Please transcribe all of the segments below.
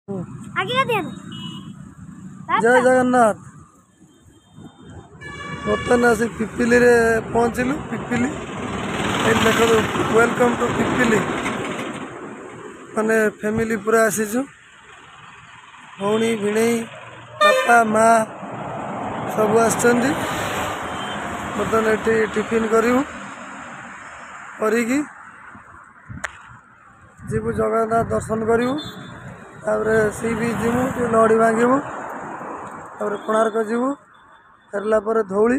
जय जगन्नाथ। बर्तमान आसी पिपिली रे पहुँचलु। पिपिली देख वेलकम टू पिपिली माने फैमिली पूरा आसीचु। भौणी भिणई बापा माँ सब आसचंदी। बर्तमान ये टिफिन करू करी जीवु जगन्नाथ दर्शन करू। सी बीच जीवु लहड़ी भांगू कोणार्क जीवु फेरला पर धौली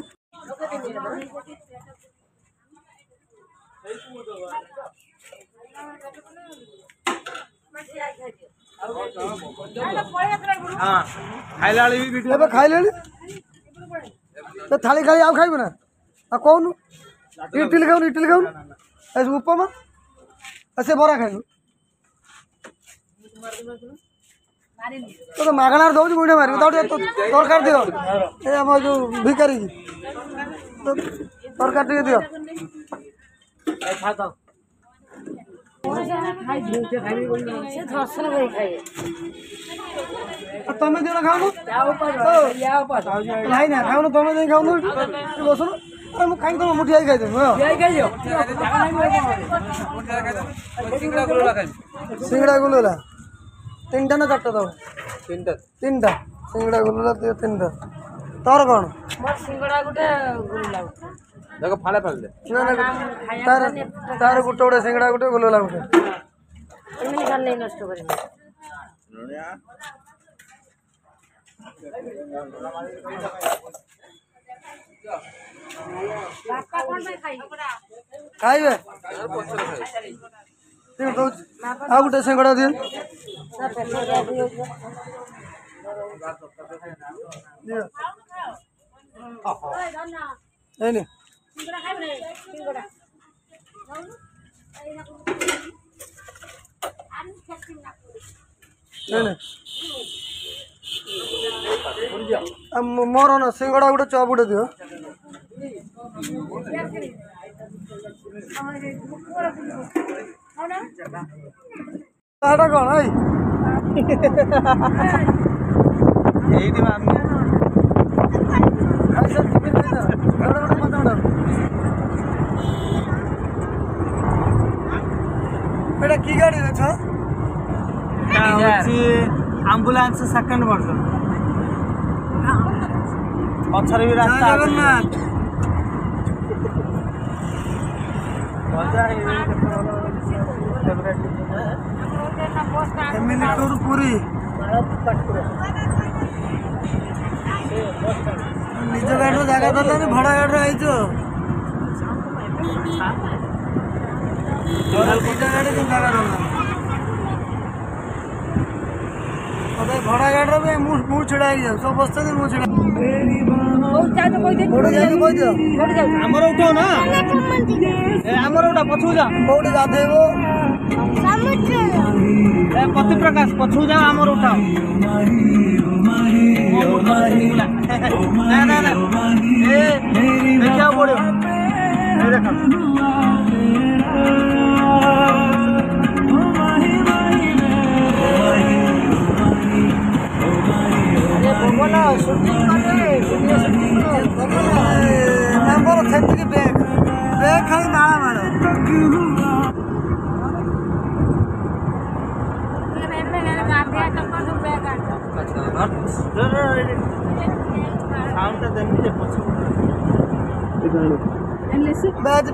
खाइले थाली खाली आउ खाइब ना कौन इडली खाऊ इडली खाऊ उपमा से बरा खाइबू तो मागणार दौर गुड़े मार तरकार दियो ये आम जो भिकारी तरकार टे दियो तुम जो खाऊ ना खाऊ तुम खाऊ बस मुझे खाई तुम मुठी आई खाई सिंगड़ा गुलुला तीन ना चार्टा दो तीन सिंगड़ा गुलुला दियो तीन तोर कौन देखो फाड़े फाड़े ना ना तार तार गुटे गुटे सिंगड़ा गुटे गुलुला गुटे नष्ट कर खाइबे आ गुटे सिंगड़ा दियो नहीं मोर ना सिंगड़ा गुटे चप गुटे दियो कौन है की गाड़ी देख आम्बुलांस सेकंड वर्जन पछरे भी रास्ता जगन्नाथ फैमिली टूर पूरी निज गाड़ी जगह दे भड़ा गाड़ी आईच गाड़ी जगह भड़ा गाड़ी भी मुझ छिड़ा सब बसते मुझ छिड़ा आमर उठाओ ना आमर उठा पछू जा कौटी गाधेब पति प्रकाश पछू जा आमर उठाओ ना ना ना देखा पड़ो बैग खाली माड़ा माड़ो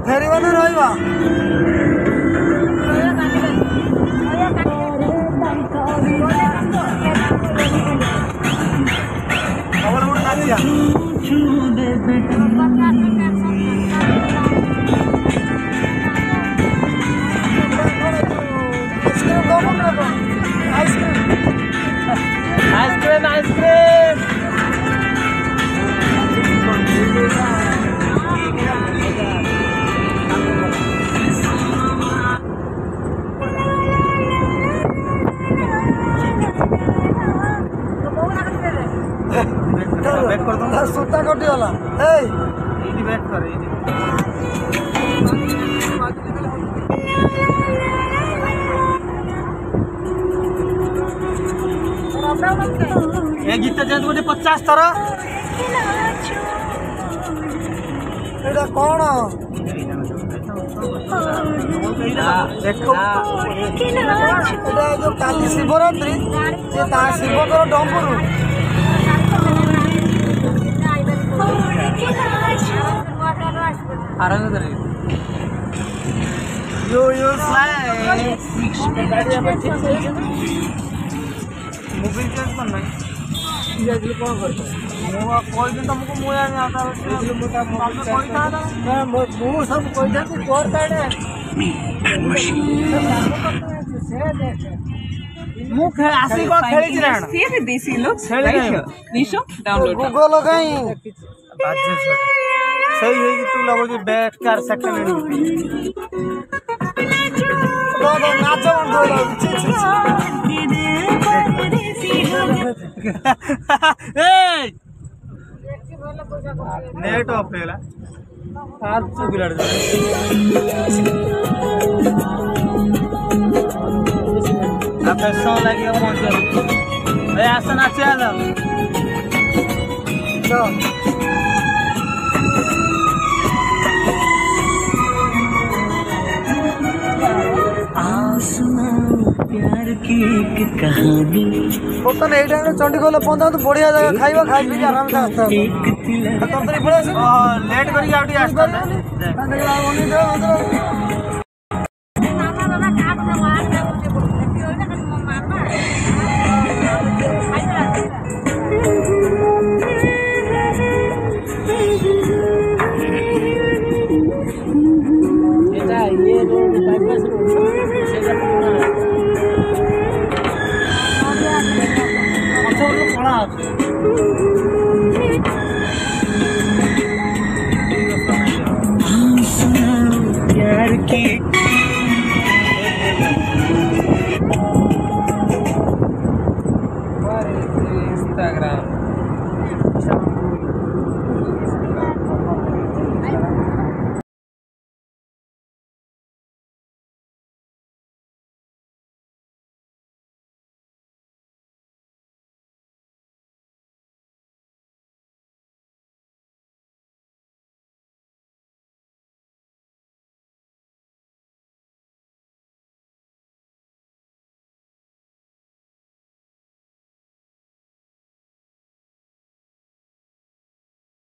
फेरवा ना रहा आइसक्रीम आइसक्रीम सूता कटिगला ये गीत जेहेतु गोटे 50 थर एटा कौन देखो एटा जो काली शिवरात्रि ये ता शिवकर डम्बुरु यो फ्लाई मोबाइल चेंज करना कौन करता कोई दिन तुमको मुझे आता सब कोई आसी को खेली देसी लोग निशो डाउनलोड गूगल कहीं सही है कि तू लगो कि बेकार सेकंड नाच नेट ऑफ है फालतू बिलाड़ दे अब सौ लगे पहुंच ए आसन आछे आलो तो प्यार की एक कहानी बोतन एई टाइम चंडीगढ़ पहुंचा तो बढ़िया जगह खाइबा खाइ पी आराम से आस्ता तंतरी पड़े से लेट करी आउटी आस्ता ये रोड बाईपास रोड प्यार की इंस्टाग्राम